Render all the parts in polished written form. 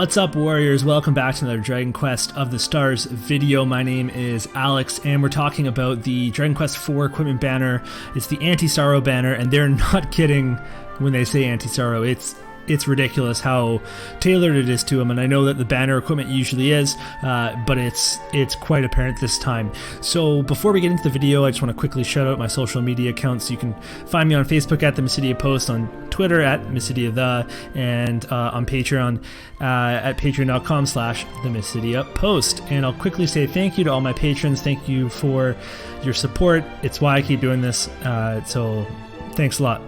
What's up, warriors? Welcome back to another Dragon Quest of the Stars video. My name is Alex, and we're talking about the Dragon Quest IV equipment banner. It's the Anti-Psaro banner, and they're not kidding when they say Anti-Psaro. It's ridiculous how tailored it is to them, and I know that the banner equipment usually is, but it's quite apparent this time. So before we get into the video, I just want to quickly shout out my social media accounts. You can find me on Facebook at the Mysidia Post, on Twitter at MysidiaThe, and on Patreon at patreon.com/the Mysidia Post. And I'll quickly say thank you to all my patrons. Thank you for your support. It's why I keep doing this, so thanks a lot.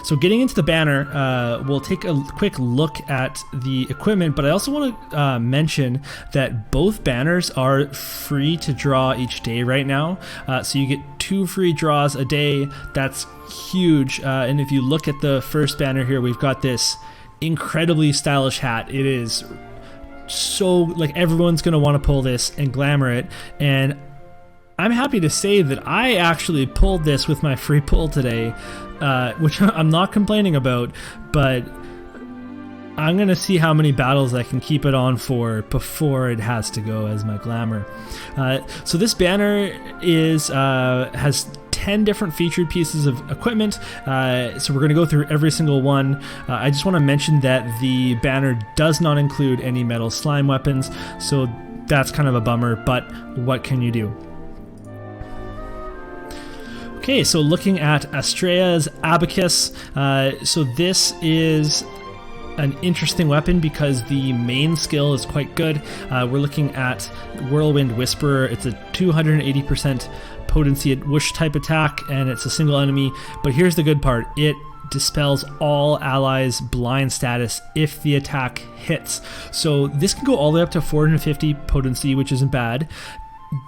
So getting into the banner, we'll take a quick look at the equipment, but I also want to mention that both banners are free to draw each day right now. So you get 2 free draws a day. That's huge. And if you look at the first banner here, we've got this incredibly stylish hat. It is so, like, everyone's going to want to pull this and glamour it. And I'm happy to say that I actually pulled this with my free pull today, which I'm not complaining about, but I'm going to see how many battles I can keep it on for before it has to go as my glamour. So this banner has 10 different featured pieces of equipment, so we're going to go through every single one. I just want to mention that the banner does not include any metal slime weapons, so that's kind of a bummer, but what can you do? Okay, so looking at Estrella's Abacus, so this is an interesting weapon because the main skill is quite good. We're looking at Whirlwind Whisperer. It's a 280% potency whoosh type attack, and it's a single enemy. But here's the good part. It dispels all allies' blind status if the attack hits. So this can go all the way up to 450 potency, which isn't bad.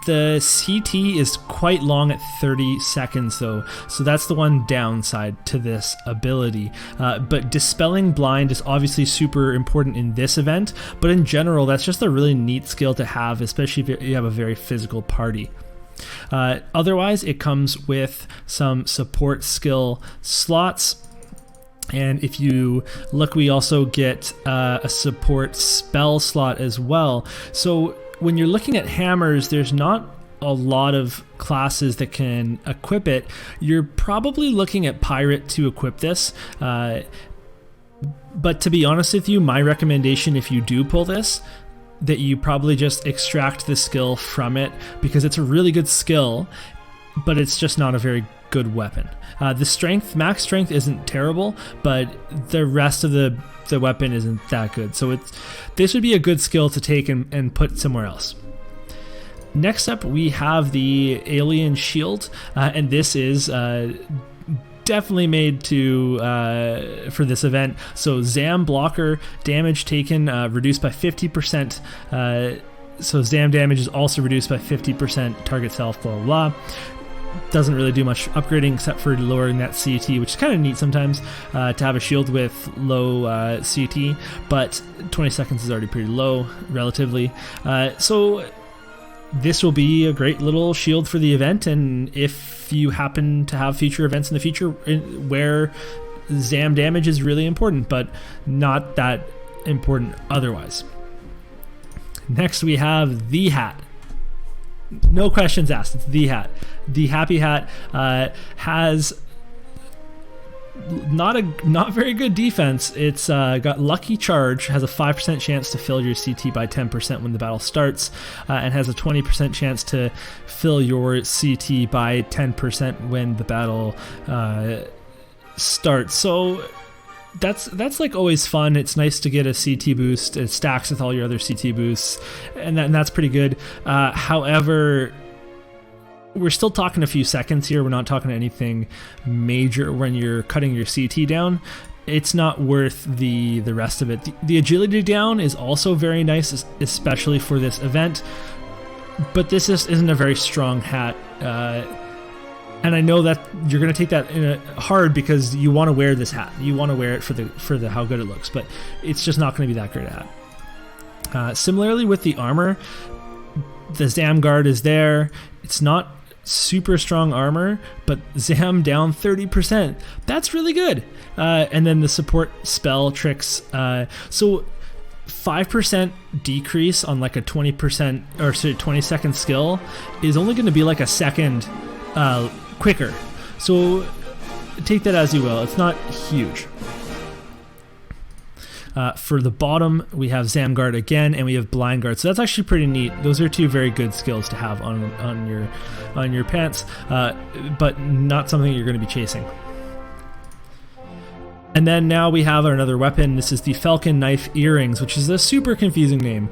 The CT is quite long at 30 seconds though, so that's the one downside to this ability. But dispelling blind is obviously super important in this event, but in general that's just a really neat skill to have, especially if you have a very physical party. Otherwise, it comes with some support skill slots. And if you look, we also get a support spell slot as well. So when you're looking at hammers, there's not a lot of classes that can equip it. You're probably looking at Pirate to equip this. But to be honest with you, my recommendation, if you do pull this, that you probably just extract the skill from it, because it's a really good skill, but it's just not a very good weapon. The strength, max strength isn't terrible, but the rest of the weapon isn't that good. So this would be a good skill to take and put somewhere else. Next up, we have the Alien Shield, and this is definitely made for this event. So Zam blocker damage taken reduced by 50%. So Zam damage is also reduced by 50%. Target self, blah blah blah. Doesn't really do much upgrading except for lowering that CT, which is kind of neat sometimes to have a shield with low CT, but 20 seconds is already pretty low relatively. So this will be a great little shield for the event, and if you happen to have future events in the future where Zam damage is really important, but not that important otherwise. Next we have the hat. No questions asked, it's the hat. The Happy Hat has not very good defense. It's got Lucky Charge, has a 5% chance to fill your CT by 10% when the battle starts, and has a 20% chance to fill your CT by 10% when the battle starts. So that's like always fun. It's nice to get a CT boost. It stacks with all your other CT boosts, and that's pretty good. However, we're still talking a few seconds here. We're not talking anything major when you're cutting your CT down. It's not worth the rest of it. The agility down is also very nice, especially for this event, but this isn't a very strong hat. And I know that you're going to take that hard because you want to wear this hat. You want to wear it for the how good it looks, but it's just not going to be that great a hat. Similarly with the armor, the Zam guard is there. It's not super strong armor, but Zam down 30%. That's really good. And then the support spell tricks. So 5% decrease on like a 20% or sorry, 20-second skill is only going to be like a second quicker. So take that as you will. It's not huge. For the bottom, we have Zamguard again, and we have Blind Guard. So that's actually pretty neat. Those are two very good skills to have on your pants, but not something you're going to be chasing. And then now we have another weapon. This is the Falcon Knife Earrings, which is a super confusing name.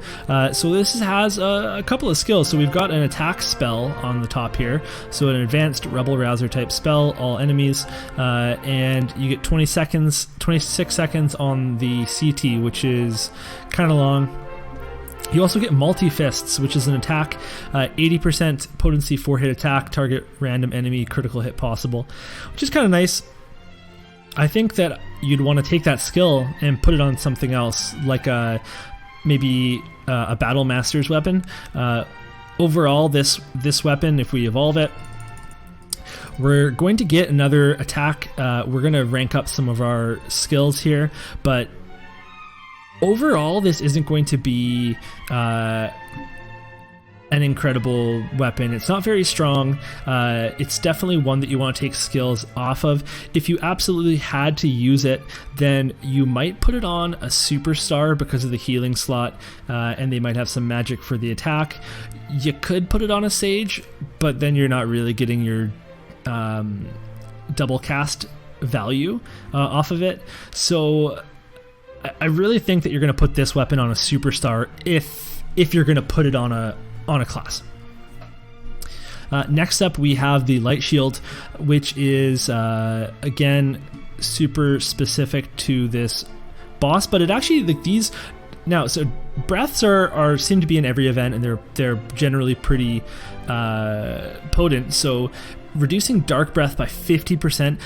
So this has a couple of skills. So we've got an attack spell on the top here. So an advanced Rebel Rouser type spell, all enemies. And you get 26 seconds on the CT, which is kind of long. You also get Multi-Fists, which is an attack, 80% potency 4-hit attack, target random enemy, critical hit possible, which is kind of nice. I think that you'd want to take that skill and put it on something else, like maybe a Battle Master's weapon. Overall, this weapon, if we evolve it, we're going to get another attack. We're going to rank up some of our skills here, but overall, this isn't going to be an incredible weapon. It's not very strong. It's definitely one that you want to take skills off of. If you absolutely had to use it, then you might put it on a superstar because of the healing slot, and they might have some magic for the attack. You could put it on a sage, but then you're not really getting your double cast value off of it. So I really think that you're going to put this weapon on a superstar if you're going to put it on a class. Next up, we have the Light Shield, which is again super specific to this boss, but it actually, like, these now, so breaths are seem to be in every event, and they're generally pretty potent. So reducing Dark Breath by 50%.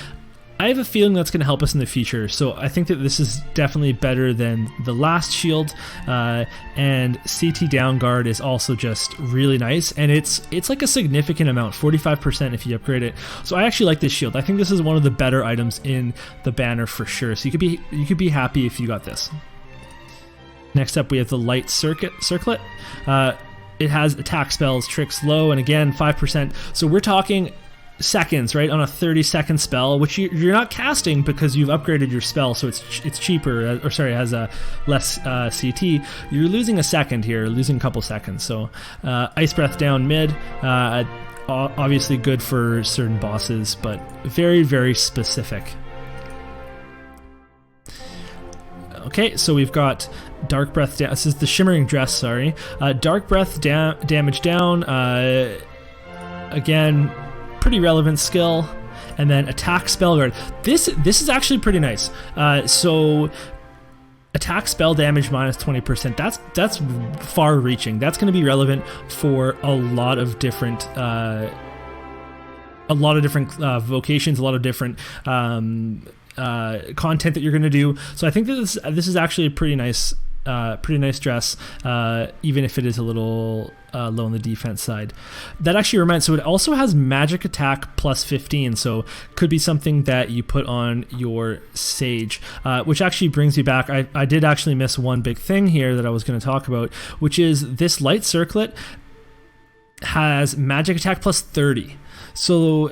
I have a feeling that's going to help us in the future, so I think that this is definitely better than the last shield, and CT Down Guard is also just really nice, and it's like a significant amount, 45% if you upgrade it. So I actually like this shield. I think this is one of the better items in the banner for sure, so you could be happy if you got this. Next up, we have the Light Circlet. It has attack spells, tricks low, and again 5%, so we're talking seconds, right, on a 30-second spell, which you're not casting because you've upgraded your spell, so it's cheaper, or sorry, it has a less CT. You're losing a second here, losing a couple seconds. So Ice Breath down mid, obviously good for certain bosses, but very, very specific. Okay, so we've got Dark Breath down. This is the Shimmering Dress, sorry. Dark Breath damage down, again, pretty relevant skill. And then attack spell guard. This is actually pretty nice. So attack spell damage minus 20%. That's far reaching. That's going to be relevant for a lot of different vocations, a lot of different content that you're going to do. So I think that this is actually a pretty nice dress, even if it is a little low on the defense side. That actually reminds, so it also has magic attack plus 15, so could be something that you put on your sage, which actually brings me back. I did actually miss one big thing here that I was going to talk about, which is this Light Circlet has magic attack plus 30, so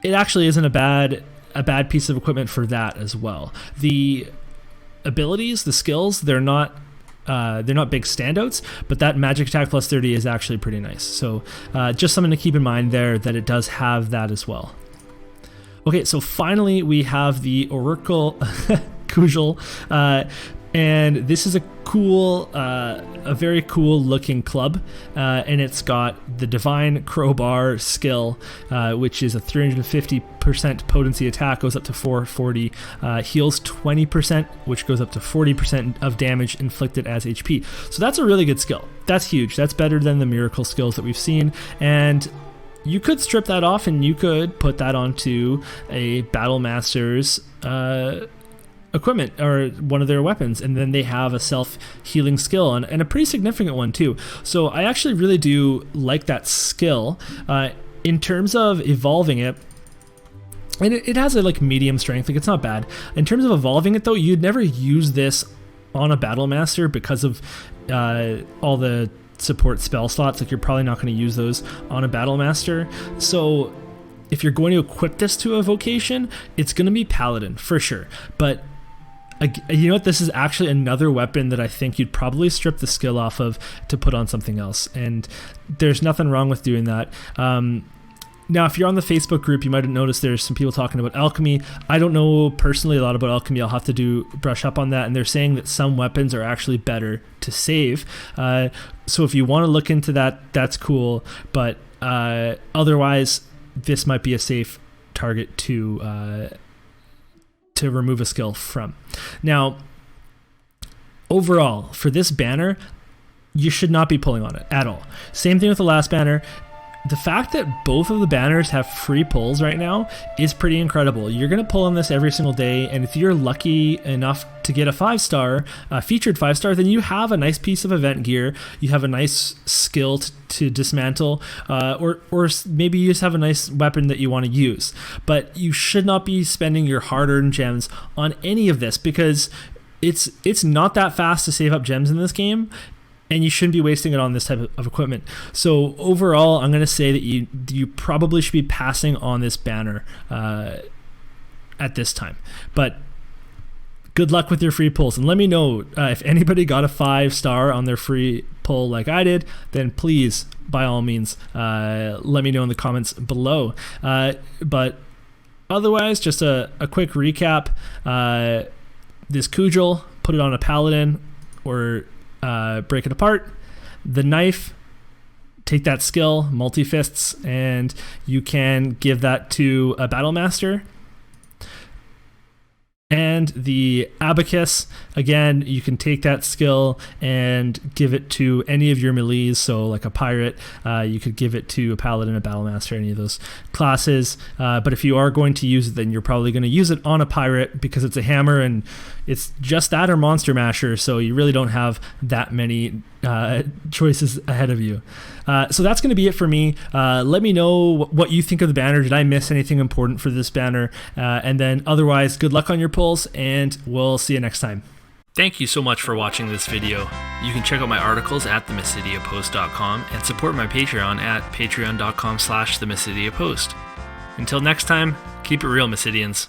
it actually isn't a bad piece of equipment for that as well. The abilities, the skills, they're not big standouts, but that magic attack plus 30 is actually pretty nice. So just something to keep in mind there, that it does have that as well. Okay, so finally we have the Oracle Kujal, and this is a very cool looking club, and it's got the Divine Crowbar skill, which is a 350% potency attack, goes up to 440, heals 20%, which goes up to 40% of damage inflicted as HP. So that's a really good skill. That's huge. That's better than the miracle skills that we've seen, and you could strip that off and you could put that onto a Battle Master's equipment or one of their weapons, and then they have a self-healing skill, and a pretty significant one too. So I actually really do like that skill. In terms of evolving it, and it has a like medium strength, like it's not bad. In terms of evolving it though, you'd never use this on a Battle Master because of all the support spell slots. Like, you're probably not going to use those on a Battle Master. So if you're going to equip this to a vocation, it's going to be Paladin for sure. But you know what? This is actually another weapon that I think you'd probably strip the skill off of to put on something else. And there's nothing wrong with doing that. Now, if you're on the Facebook group, you might have noticed there's some people talking about alchemy. I don't know personally a lot about alchemy. I'll have to brush up on that. And they're saying that some weapons are actually better to save. So if you want to look into that, that's cool. But otherwise, this might be a safe target to remove a skill from. Now, overall, for this banner, you should not be pulling on it at all. Same thing with the last banner. The fact that both of the banners have free pulls right now is pretty incredible. You're going to pull on this every single day, and if you're lucky enough to get a 5-star, featured 5-star, then you have a nice piece of event gear. You have a nice skill to dismantle, or maybe you just have a nice weapon that you want to use. But you should not be spending your hard-earned gems on any of this, because it's not that fast to save up gems in this game, and you shouldn't be wasting it on this type of equipment. So overall, I'm going to say that you probably should be passing on this banner at this time. But good luck with your free pulls. And let me know if anybody got a 5-star on their free pull like I did, then please, by all means, let me know in the comments below. But otherwise, just a quick recap. This cudgel, put it on a paladin or break it apart. The knife, take that skill, multi-fists, and you can give that to a battle master. And the abacus, again, you can take that skill and give it to any of your melees. So like a pirate, you could give it to a paladin, a battle master, any of those classes. But if you are going to use it, then you're probably going to use it on a pirate because it's a hammer and it's just that or monster masher. So you really don't have that many choices ahead of you. So that's going to be it for me. Let me know what you think of the banner. Did I miss anything important for this banner? And then otherwise, good luck on your pulls, and we'll see you next time. Thank you so much for watching this video. You can check out my articles at themysidiapost.com and support my Patreon at patreon.com/themysidiapost. Until next time, keep it real, Mysidians.